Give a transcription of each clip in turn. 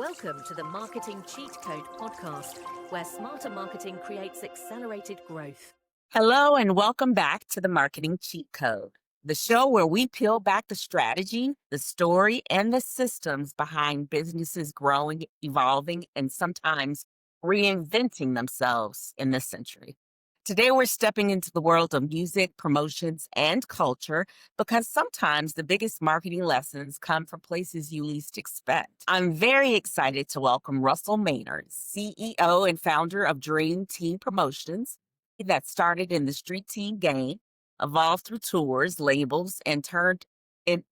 Welcome to the Marketing Cheat Code podcast, where smarter marketing creates accelerated growth. Hello, and welcome back to the Marketing Cheat Code, the show where we peel back the strategy, the story, and the systems behind businesses growing, evolving, and sometimes reinventing themselves in this century. Today, we're stepping into the world of music, promotions, and culture because sometimes the biggest marketing lessons come from places you least expect. I'm very excited to welcome Russell Maynard, CEO and founder of Dream Team Promotions, that started in the street team game, evolved through tours, labels, and turned it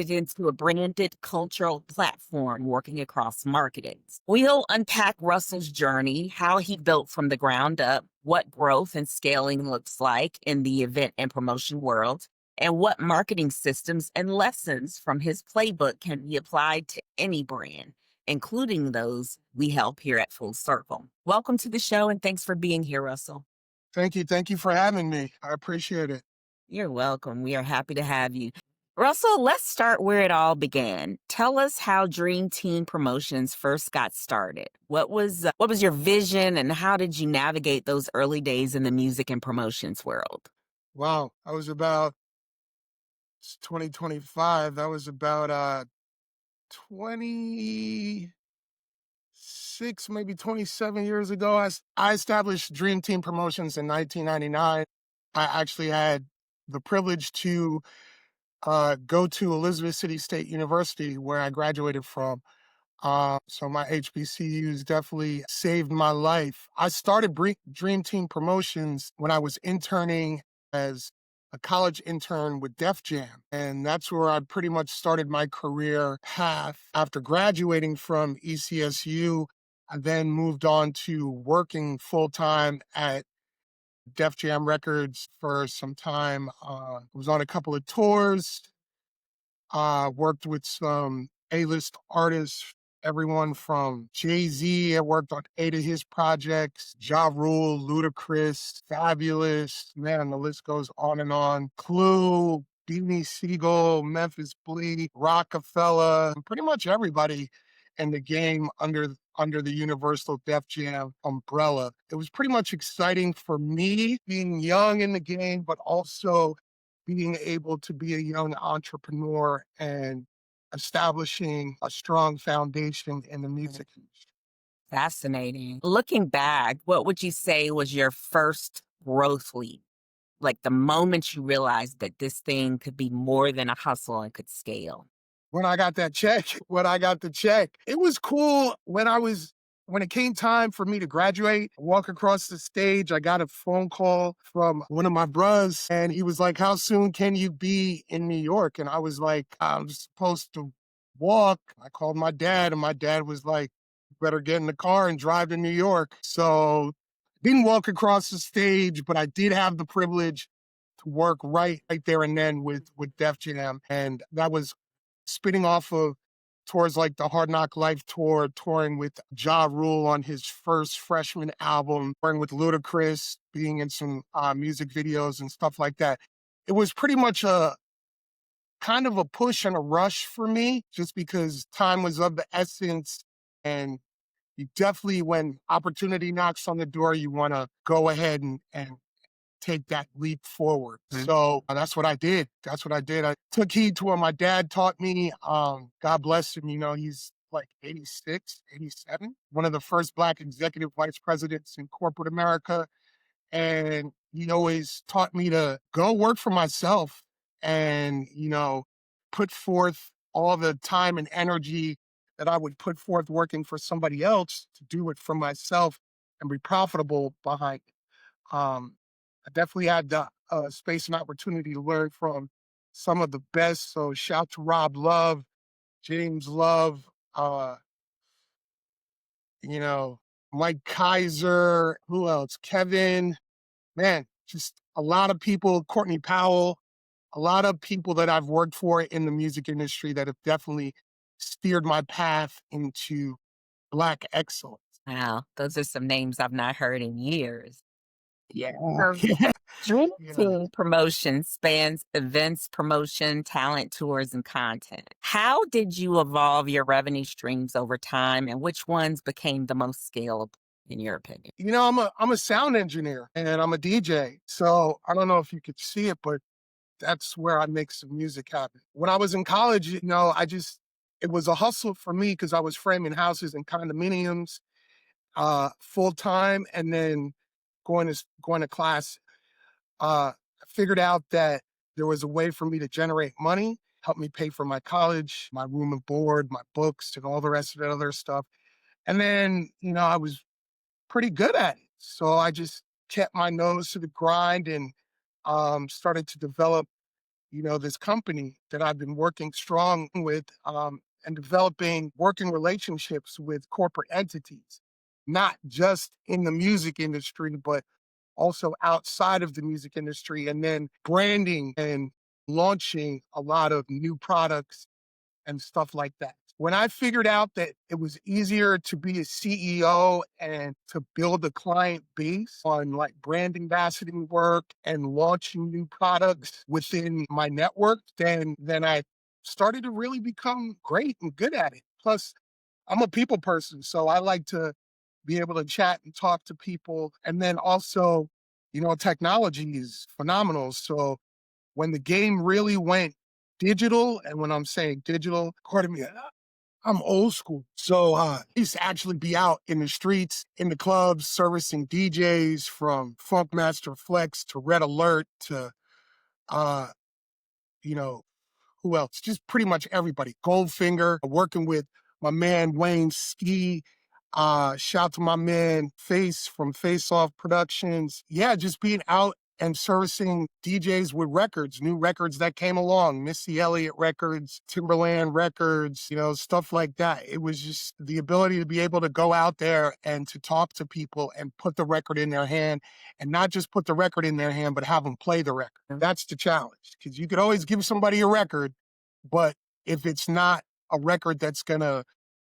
into a branded cultural platform working across marketing. We'll unpack Russell's journey, how he built from the ground up, what growth and scaling looks like in the event and promotion world, and what marketing systems and lessons from his playbook can be applied to any brand, including those we help here at Full Circle. Welcome to the show, and thanks for being here, Russell. Thank you. Thank you for having me. I appreciate it. You're welcome. We are happy to have you. Russell, let's start where it all began. Tell us how Dream Team Promotions first got started. What was your vision, and how did you navigate those early days in the music and promotions world? Wow. I was about 2025. That was about 26, maybe 27 years ago. I established Dream Team Promotions in 1999. I actually had the privilege to go to Elizabeth City State University, where I graduated from. So my HBCUs definitely saved my life. I started Dream Team Promotions when I was interning as a college intern with Def Jam. And that's where I pretty much started my career path. After graduating from ECSU, I then moved on to working full-time at Def Jam Records for some time. Was on a couple of tours, worked with some A-list artists, everyone from Jay-Z. I worked on 8 of his projects, Ja Rule, Ludacris, Fabulous, man, the list goes on and on. Clue, Beanie Siegel, Memphis Bleak, Rockefeller, pretty much everybody in the game under the Universal Def Jam umbrella. It was pretty much exciting for me being young in the game, but also being able to be a young entrepreneur and establishing a strong foundation in the music industry. Fascinating. Looking back, what would you say was your first growth leap? Like the moment you realized that this thing could be more than a hustle and could scale? When I got that check, it was cool when it came time for me to graduate, walk across the stage. I got a phone call from one of my bros, and he was like, "How soon can you be in New York?" And I was like, "I'm supposed to walk." I called my dad, and my dad was like, "You better get in the car and drive to New York." So didn't walk across the stage, but I did have the privilege to work right there and then with Def Jam. And that was spinning off of tours like the Hard Knock Life tour, touring with Ja Rule on his first freshman album, touring with Ludacris, being in some music videos and stuff like that. It was pretty much a kind of a push and a rush for me, just because time was of the essence. And you definitely, when opportunity knocks on the door, you want to go ahead and take that leap forward. So that's what I did. I took heed to what my dad taught me. God bless him. He's like 86, 87, one of the first Black executive vice presidents in corporate America. And he always taught me to go work for myself and, put forth all the time and energy that I would put forth working for somebody else to do it for myself and be profitable behind it. I definitely had the space and opportunity to learn from some of the best. So shout to Rob Love, James Love, you know, Mike Kaiser, who else? Kevin, man, just a lot of people, Courtney Powell, a lot of people that I've worked for in the music industry that have definitely steered my path into Black excellence. Wow, those are some names I've not heard in years. Yeah. So Yeah. Dream Promotion spans events, promotion, talent tours, and content. How did you evolve your revenue streams over time, and which ones became the most scalable, in your opinion? I'm a sound engineer and I'm a DJ. So I don't know if you could see it, but that's where I make some music happen. When I was in college, it was a hustle for me because I was framing houses and condominiums full time, and then going to class. I figured out that there was a way for me to generate money, help me pay for my college, my room and board, my books, and all the rest of that other stuff. And then, I was pretty good at it. So I just kept my nose to the grind and started to develop, this company that I've been working strong with and developing working relationships with corporate entities, not just in the music industry, but also outside of the music industry, and then branding and launching a lot of new products and stuff like that. When I figured out that it was easier to be a CEO and to build a client base on like brand ambassadoring work and launching new products within my network, then I started to really become great and good at it. Plus, I'm a people person, so I like to be able to chat and talk to people. And then also, technology is phenomenal. So when the game really went digital, and when I'm saying digital, pardon me, I'm old school. So I used to actually be out in the streets, in the clubs, servicing DJs from Funkmaster Flex to Red Alert to, uh, you know, who else? Just pretty much everybody. Goldfinger, working with my man Wayne Ski. Shout to my man Face from Face Off Productions. Yeah, just being out and servicing DJs with records, new records that came along, Missy Elliott records, Timberland records, stuff like that. It was just the ability to be able to go out there and to talk to people and put the record in their hand, and not just put the record in their hand, but have them play the record. That's the challenge, because you could always give somebody a record, but if it's not a record that's gonna,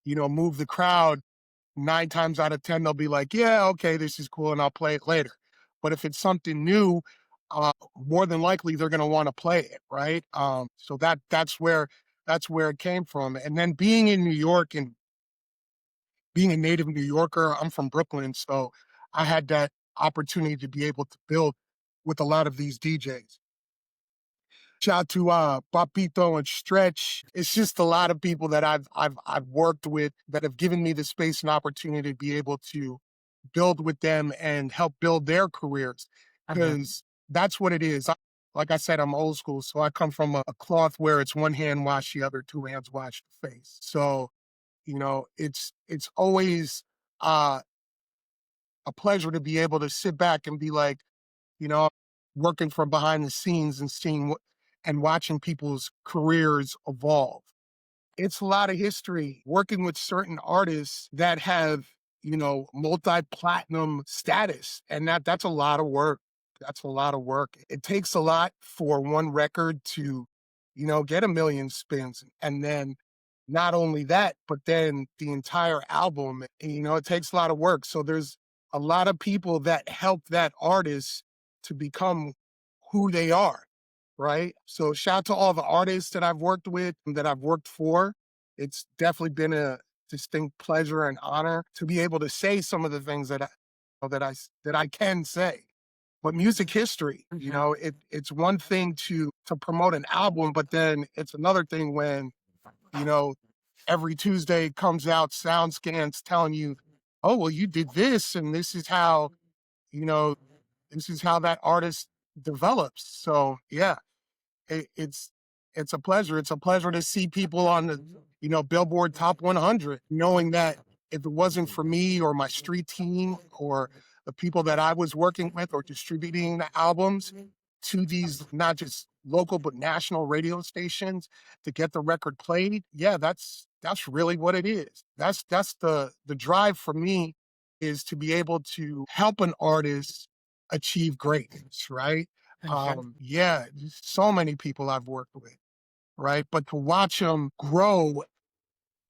move the crowd, 9 times out of 10, they'll be like, yeah, okay, this is cool, and I'll play it later. But if it's something new, more than likely they're gonna want to play it, right? So that's where it came from. And then being in New York and being a native New Yorker, I'm from Brooklyn, so I had that opportunity to be able to build with a lot of these DJs. Shout out to Papito and Stretch. It's just a lot of people that I've worked with that have given me the space and opportunity to be able to build with them and help build their careers, because that's what it is. Like I said, I'm old school, so I come from a cloth where it's one hand wash the other, two hands wash the face. So it's always uh, a pleasure to be able to sit back and be like, you know, working from behind the scenes and seeing what and watching people's careers evolve. It's a lot of history working with certain artists that have, multi-platinum status. And that's a lot of work. That's a lot of work. It takes a lot for one record to, get a million spins. And then not only that, but then the entire album, it takes a lot of work. So there's a lot of people that help that artist to become who they are, right? So shout out to all the artists that I've worked with and that I've worked for. It's definitely been a distinct pleasure and honor to be able to say some of the things that I can say. But music history, it's one thing to promote an album, but then it's another thing when, you know, every Tuesday comes out sound scans telling you, oh, well, you did this, and you know, this is how that artist develops. So yeah, it's a pleasure. It's a pleasure to see people on the, Billboard Top 100, knowing that if it wasn't for me or my street team or the people that I was working with or distributing the albums to these not just local but national radio stations to get the record played, yeah, that's really what it is. That's the drive for me, is to be able to help an artist achieve greatness, right? Yeah, so many people I've worked with, right? But to watch them grow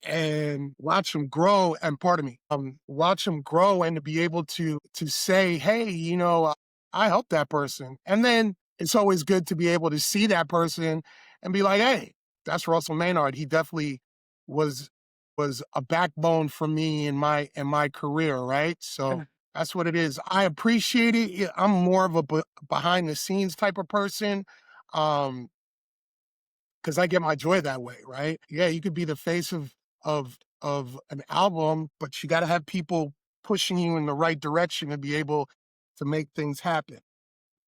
and to be able to say, hey, I helped that person. And then it's always good to be able to see that person and be like, hey, that's Russell Maynard. He definitely was a backbone for me in my career, right? So that's what it is. I appreciate it. Yeah, I'm more of a behind the scenes type of person. Because I get my joy that way, right? Yeah, you could be the face of an album, but you got to have people pushing you in the right direction to be able to make things happen.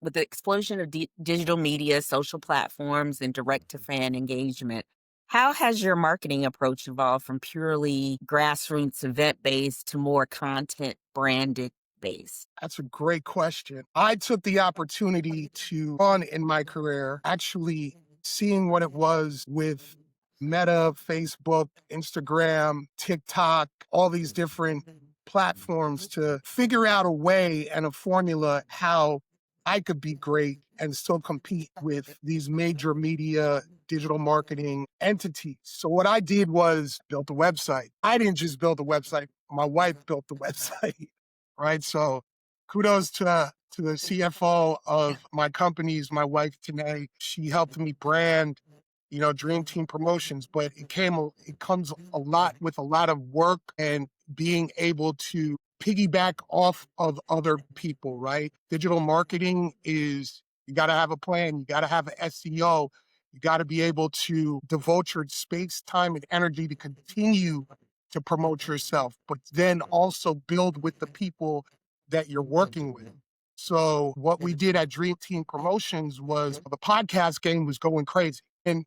With the explosion of digital media, social platforms, and direct to fan engagement, how has your marketing approach evolved from purely grassroots event based to more content branded based? That's a great question. I took the opportunity to, on in my career, actually seeing what it was with Meta, Facebook, Instagram, TikTok, all these different platforms to figure out a way and a formula how I could be great and still compete with these major media digital marketing entities. So what I did was built a website. I didn't just build a website. My wife built the website, right? So kudos to the CFO of my companies, my wife today. She helped me brand, Dream Team Promotions, but it comes a lot with a lot of work and being able to piggyback off of other people, right? Digital marketing is, you got to have a plan, you got to have an SEO, you got to be able to devote your space, time, and energy to continue to promote yourself, but then also build with the people that you're working with. So what we did at Dream Team Promotions was the podcast game was going crazy. And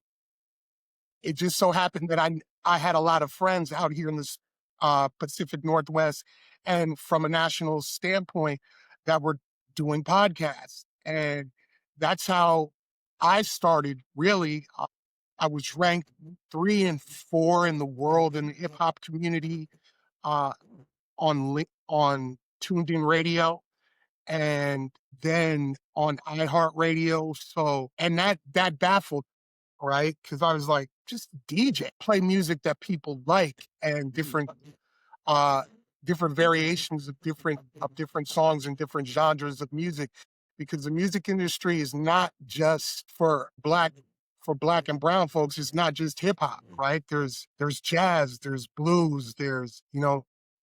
it just so happened that I had a lot of friends out here in the Pacific Northwest and from a national standpoint that were doing podcasts. And that's how I started, really. I was ranked 3 and 4 in the world in the hip hop community uh, on Tuned In Radio and then on iHeartRadio. So, and that baffled, right? Because I was like, just DJ, play music that people like, and uh different variations of different songs and different genres of music, because the music industry is not just for black and brown folks. It's not just hip hop, right? There's jazz, there's blues, there's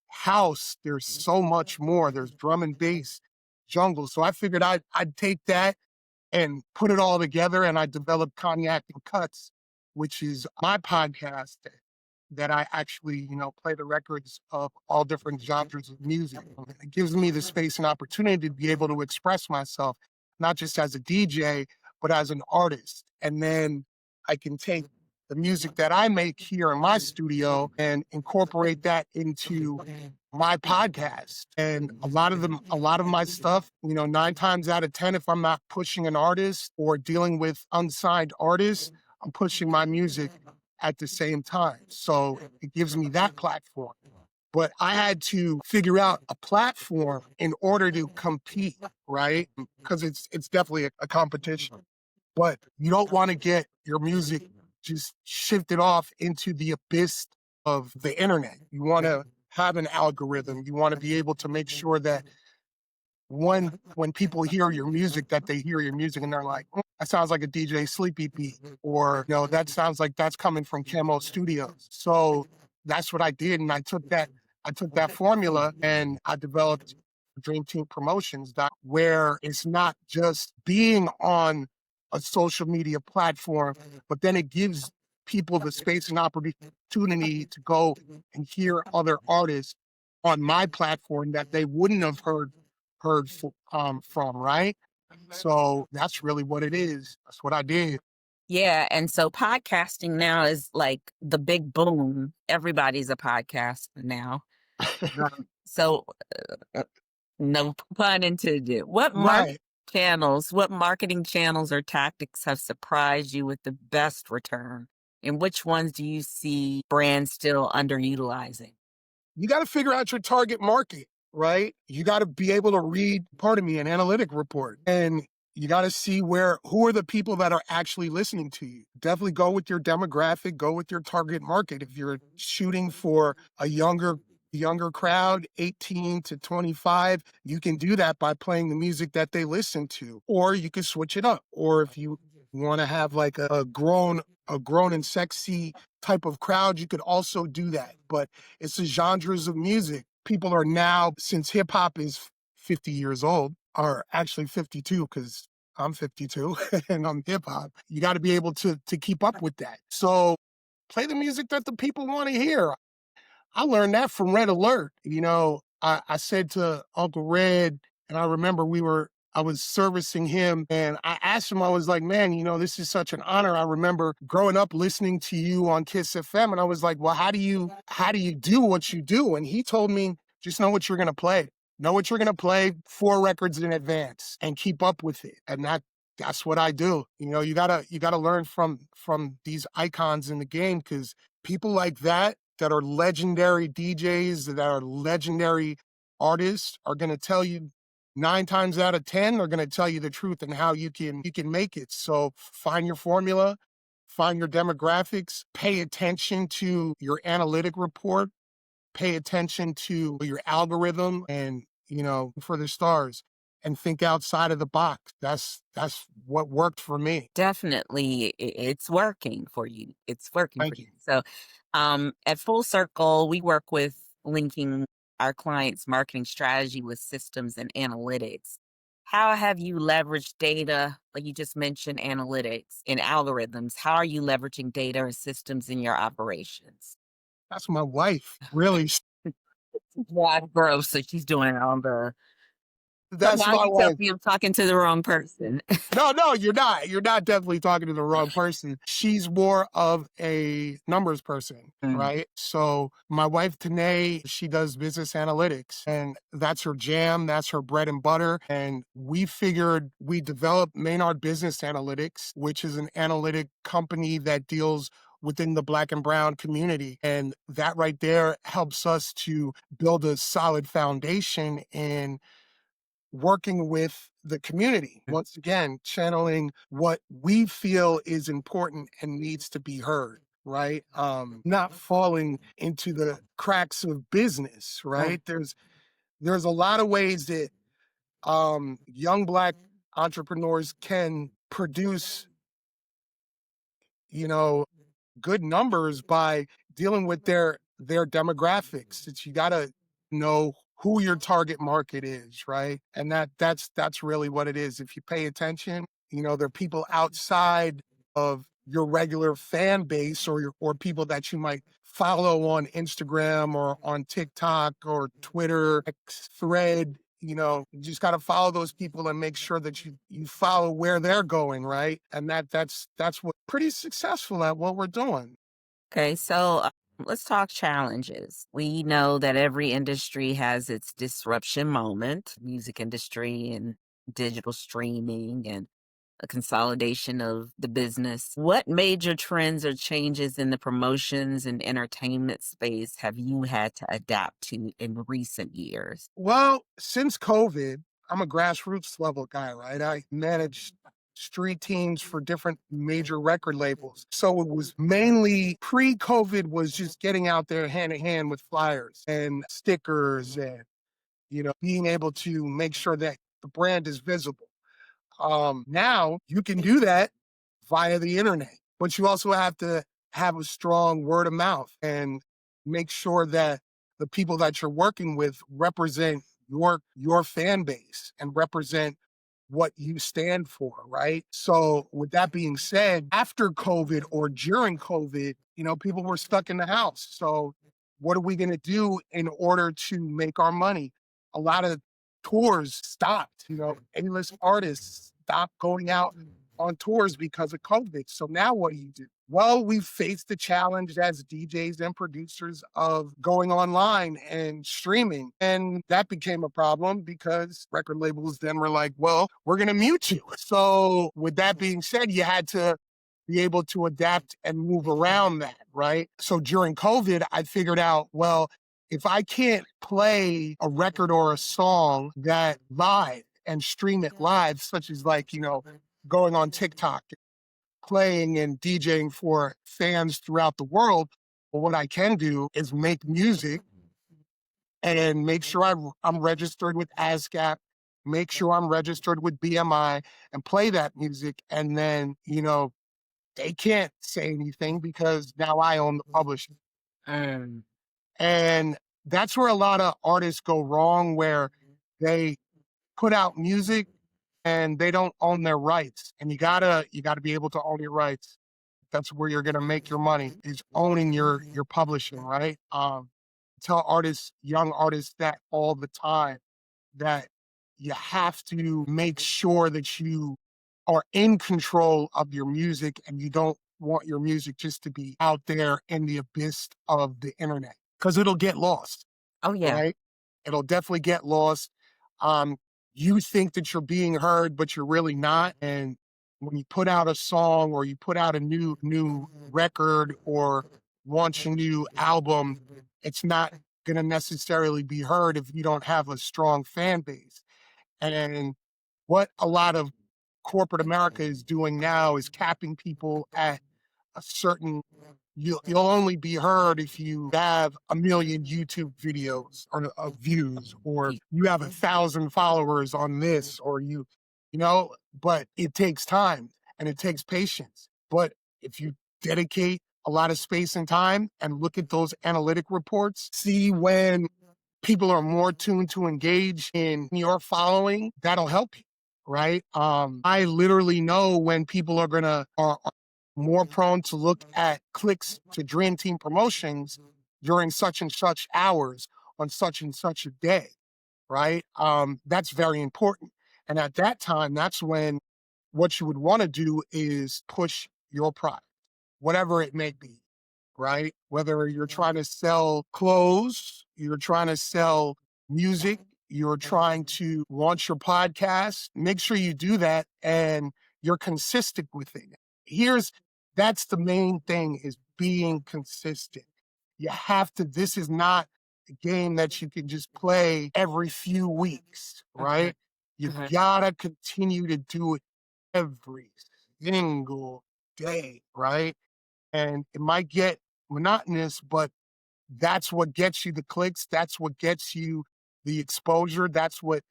house, there's so much more. There's drum and bass, jungle. So I figured I'd take that and put it all together, and I developed Cognac and Cuts, which is my podcast that I actually, play the records of all different genres of music. It gives me the space and opportunity to be able to express myself, not just as a DJ, but as an artist. And then I can take the music that I make here in my studio and incorporate that into my podcast. And a lot of my stuff, 9 times out of 10, if I'm not pushing an artist or dealing with unsigned artists, I'm pushing my music at the same time. So it gives me that platform. But I had to figure out a platform in order to compete, right? Because it's definitely a competition. But you don't want to get your music just shifted off into the abyss of the internet. You want to have an algorithm. You want to be able to make sure that when people hear your music, that they hear your music and they're like, that sounds like a DJ Sleepy beat, or that sounds like that's coming from Camo Studios. So that's what I did, and I took that formula and I developed Dream Team Promotions, where it's not just being on a social media platform, but then it gives people the space and opportunity to go and hear other artists on my platform that they wouldn't have heard from, right? So that's really what it is. That's what I did. Yeah. And so podcasting now is like the big boom. Everybody's a podcaster now. So, no pun intended. What Right. what marketing channels or tactics have surprised you with the best return? And which ones do you see brands still underutilizing? You got to figure out your target market, right? You got to be able to read, an analytic report. And you got to see who are the people that are actually listening to you. Definitely go with your demographic, go with your target market. If you're shooting for a younger younger crowd, 18 to 25, you can do that by playing the music that they listen to. Or you can switch it up. Or if you want to have like a grown and sexy type of crowd, you could also do that. But it's the genres of music. People are now, since hip hop is 50 years old, are actually 52 because I'm 52 and I'm hip hop. You got to be able to keep up with that. So play the music that the people want to hear. I learned that from Red Alert. I said to Uncle Red, and I remember I was servicing him, and I asked him, I was like, man, this is such an honor. I remember growing up listening to you on Kiss FM, and I was like, well, how do you do what you do? And he told me, just know what you're going to play. Know what you're going to play 4 records in advance and keep up with it. And that's what I do. You gotta learn from these icons in the game, because people like that are legendary DJs, that are legendary artists, are going to tell you 9 times out of 10, they're going to tell you the truth and how you can make it. So find your formula, find your demographics, pay attention to your analytic report, pay attention to your algorithm, and, for the stars, and think outside of the box. That's what worked for me. Definitely, it's working for you. It's working for Thank you. you. So, at Full Circle, we work with linking our clients' marketing strategy with systems and analytics. How have you leveraged data, like you just mentioned, analytics and algorithms? How are you leveraging data and systems in your operations? That's my wife, really. Wife growth, so she's doing all the. So That's now my you tell wife. me I'm talking to the wrong person. No, you're not. You're not definitely talking to the wrong person. She's more of a numbers person, Mm. right? So my wife, Tanae, she does business analytics, and that's her jam. That's her bread and butter. And we figured we developed Maynard Business Analytics, which is an analytic company that deals within the Black and brown community. And that right there helps us to build a solid foundation in working with the community. Once again, channeling what we feel is important and needs to be heard, right? Not falling into the cracks of business, right? There's a lot of ways that young Black entrepreneurs can produce, you know, good numbers by dealing with their demographics. It's, you gotta know who your target market is, right? And that's really what it is. If you pay attention, there are people outside of your regular fan base, or people that you might follow on Instagram or on TikTok or Twitter, X, Thread. You just got to follow those people and make sure that you follow where they're going, right? And that's what pretty successful at what we're doing. Okay, so let's talk challenges. We know that every industry has its disruption moment, music industry and digital streaming and a consolidation of the business. What major trends or changes in the promotions and entertainment space have you had to adapt to in recent years? Well, since COVID, I'm a grassroots level guy, right? I managed street teams for different major record labels. So it was mainly pre-COVID was just getting out there hand in hand with flyers and stickers, and, being able to make sure that the brand is visible. Now you can do that via the internet, but you also have to have a strong word of mouth and make sure that the people that you're working with represent your fan base and represent what you stand for, right? So with that being said, after COVID or during COVID, people were stuck in the house. So what are we going to do in order to make our money? A lot of tours stopped, A-list artists stopped going out on tours because of COVID. So now what do you do? Well, we faced the challenge as DJs and producers of going online and streaming. And that became a problem because record labels then were like, well, we're going to mute you. So with that being said, you had to be able to adapt and move around that, right? So during COVID, I figured out, well, if I can't play a record or a song that live and stream it live, such as going on TikTok, playing and DJing for fans throughout the world, well, what I can do is make music and make sure I'm registered with ASCAP, make sure I'm registered with BMI and play that music. And then, they can't say anything because now I own the publishing. Mm. And that's where a lot of artists go wrong, where they put out music and they don't own their rights. And you gotta be able to own your rights. That's where you're gonna make your money, is owning your publishing, right? Tell artists, young artists, that all the time, that you have to make sure that you are in control of your music and you don't want your music just to be out there in the abyss of the internet, because it'll get lost, Oh, yeah. right? It'll definitely get lost. Um, you think that you're being heard, but you're really not. And when you put out a song or you put out a new record or launch a new album, it's not going to necessarily be heard if you don't have a strong fan base. And what a lot of corporate America is doing now is capping people at a certain, you'll only be heard if you have 1 million YouTube videos or of views, or you have 1,000 followers on this, or but it takes time and it takes patience. But if you dedicate a lot of space and time and look at those analytic reports, see when people are more tuned to engage in your following, that'll help you, right? I literally know when people are more prone to look at clicks to Dream Team Promotions during such and such hours on such and such a day, right? That's very important. And at that time, that's when what you would want to do is push your product, whatever it may be, right? Whether you're trying to sell clothes, you're trying to sell music, you're trying to launch your podcast, make sure you do that and you're consistent with it. That's the main thing, is being consistent. You have to, this is not a game that you can just play every few weeks, right? You gotta continue to do it every single day, right? And it might get monotonous, but that's what gets you the clicks. That's what gets you the exposure. That's what,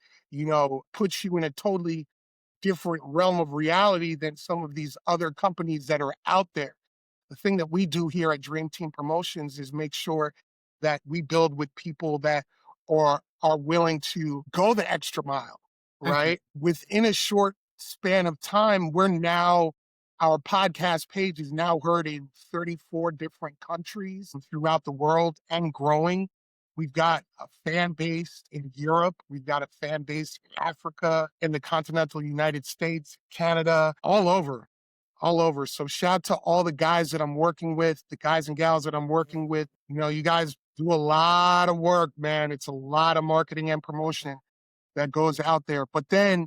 puts you in a totally different realm of reality than some of these other companies that are out there. The thing that we do here at Dream Team Promotions is make sure that we build with people that are willing to go the extra mile, right? Within a short span of time, our podcast page is now heard in 34 different countries throughout the world and growing. We've got a fan base in Europe. We've got a fan base in Africa, in the continental United States, Canada, all over. All over. So shout out to all the guys that I'm working with, the guys and gals that I'm working with. You guys do a lot of work, man. It's a lot of marketing and promotion that goes out there. But then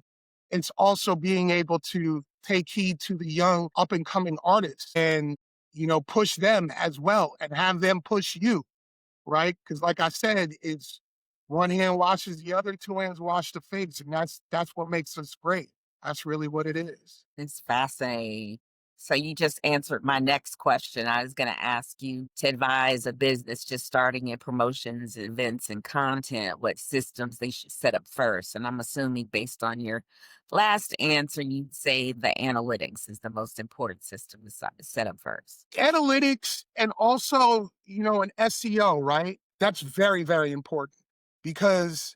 it's also being able to take heed to the young up and coming artists and, push them as well and have them push you, right? Because like I said, it's one hand washes the other, two hands wash the face. And that's what makes us great. That's really what it is. It's fascinating. So you just answered my next question. I was going to ask you to advise a business just starting in promotions, events, and content, what systems they should set up first. And I'm assuming based on your last answer, you'd say the analytics is the most important system to set up first. Analytics and also, an SEO, right? That's very, very important, because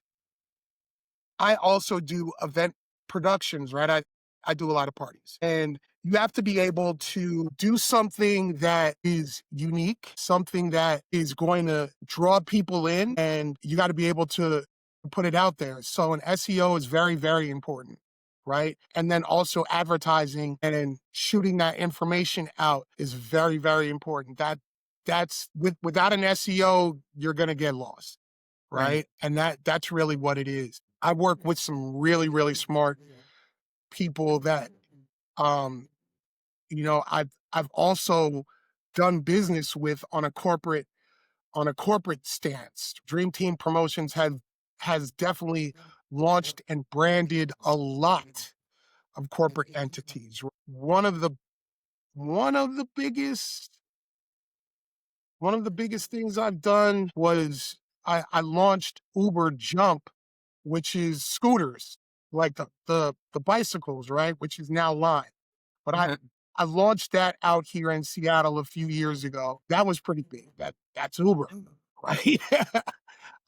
I also do event productions, right? I do a lot of parties, and you have to be able to do something that is unique, something that is going to draw people in, and you got to be able to put it out there. So an SEO is very, very important, right? And then also advertising and shooting that information out is very, very important. Without an SEO, you're going to get lost, right? And that's really what it is. I work with some really, really smart people that, I've also done business with on a corporate stance. Dream Team Promotions has definitely launched and branded a lot of corporate entities. One of the biggest things I've done was I launched Uber Jump, which is scooters, like the bicycles, right? Which is now Lime. But Mhm. I launched that out here in Seattle a few years ago. That was pretty big. That's Uber, right? They get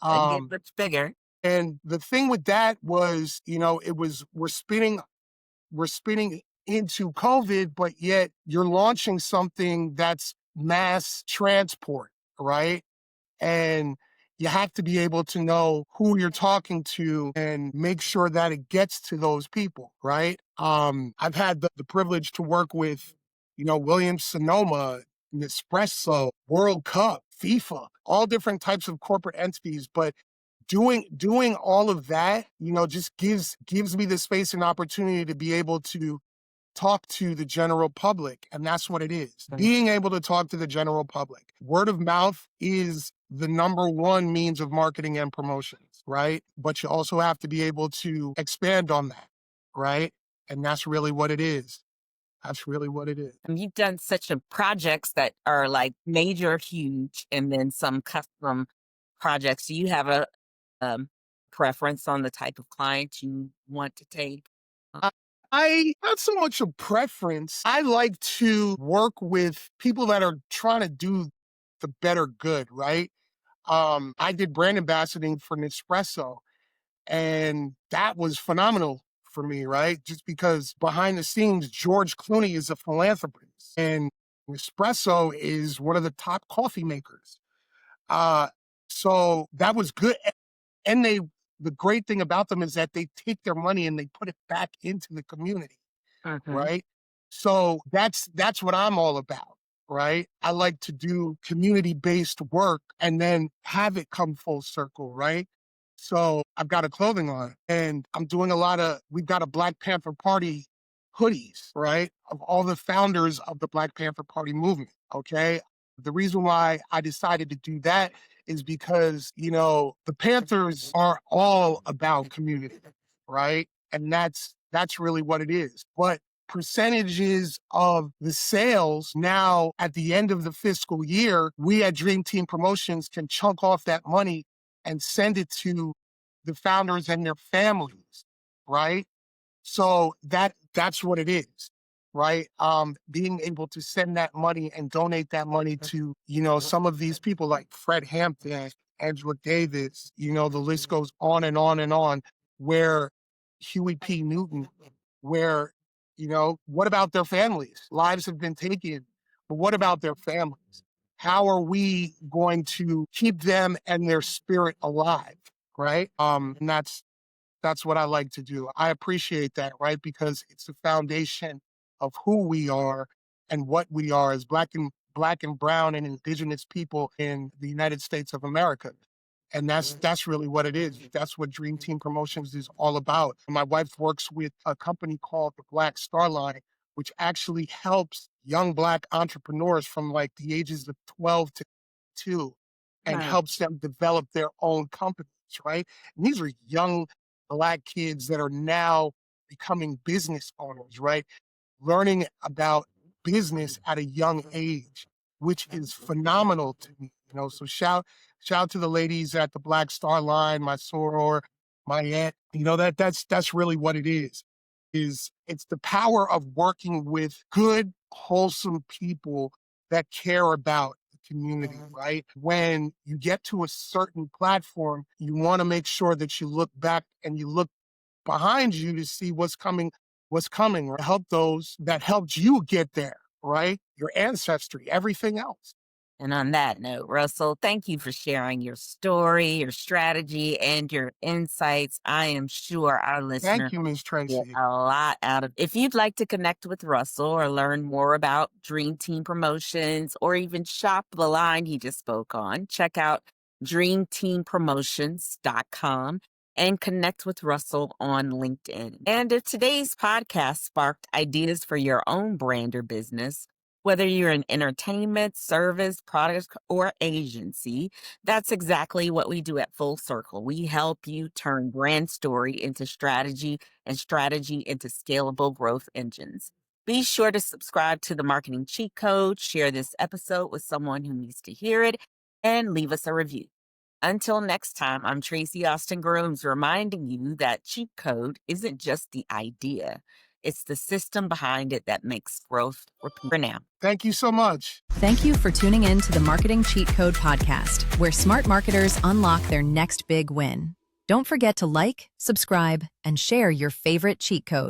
um, much bigger. and the thing with that was, it was we're spinning into COVID, but yet you're launching something that's mass transport, right? And you have to be able to know who you're talking to and make sure that it gets to those people, right? I've had the privilege to work with, Williams Sonoma, Nespresso, World Cup, FIFA, all different types of corporate entities, but doing all of that, just gives me the space and opportunity to be able to talk to the general public. And that's what it is. Being able to talk to the general public. Word of mouth is the number one means of marketing and promotions, right? But you also have to be able to expand on that, right? And that's really what it is. That's really what it is. And you've done such a projects that are like major, huge, and then some custom projects. Do you have a um, preference on the type of client you want to take? Uh, I not so much a preference. I like to work with people that are trying to do the better good, right? I did brand ambassadoring for Nespresso, and that was phenomenal for me, right? Just because behind the scenes, George Clooney is a philanthropist, and Nespresso is one of the top coffee makers. Uh, so that was good. And the great thing about them is that they take their money and they put it back into the community, mhm. right? So that's what I'm all about, right? I like to do community-based work and then have it come full circle, right? So I've got a clothing line and we've got a Black Panther Party hoodies, right? Of all the founders of the Black Panther Party movement, okay? The reason why I decided to do that is because, the Panthers are all about community, right? And that's really what it is. But percentages of the sales now at the end of the fiscal year, we at Dream Team Promotions can chunk off that money and send it to the founders and their families, right? So that's what it is, right? Being able to send that money and donate that money to, some of these people like Fred Hampton, Angela Davis, the list goes on and on and on, where Huey P. Newton, where, what about their families? Lives have been taken, but what about their families? How are we going to keep them and their spirit alive? Right. And that's what I like to do. I appreciate that, right? Because it's the foundation of who we are and what we are as black and brown and indigenous people in the United States of America. And that's really what it is. That's what Dream Team Promotions is all about. My wife works with a company called the Black Star Line, which actually helps young Black entrepreneurs from like the ages of 12 to 2 and Right. helps them develop their own companies, right? And these are young Black kids that are now becoming business owners, right? Learning about business at a young age, which is phenomenal to me. So shout to the ladies at the Black Star Line, my soror, my aunt. That's really what it is. It's the power of working with good, wholesome people that care about the community, right? When you get to a certain platform, you want to make sure that you look back and you look behind you to see what's coming, right? Help those that helped you get there, right? Your ancestry, everything else. And on that note, Russell, thank you for sharing your story, your strategy, and your insights. I am sure our Thank listener you, Ms. get Tracy. a lot out of. If you'd like to connect with Russell or learn more about Dream Team Promotions or even shop the line he just spoke on, check out dreamteampromotions.com and connect with Russell on LinkedIn. And if today's podcast sparked ideas for your own brand or business, whether you're an entertainment, service, product, or agency, that's exactly what we do at Full Circle. We help you turn brand story into strategy and strategy into scalable growth engines. Be sure to subscribe to the Marketing Cheat Code, share this episode with someone who needs to hear it, and leave us a review. Until next time, I'm Tracey Austin Grooms reminding you that cheat code isn't just the idea. It's the system behind it that makes growth for now. Thank you so much. Thank you for tuning in to the Marketing Cheat Code podcast, where smart marketers unlock their next big win. Don't forget to like, subscribe, and share your favorite cheat code.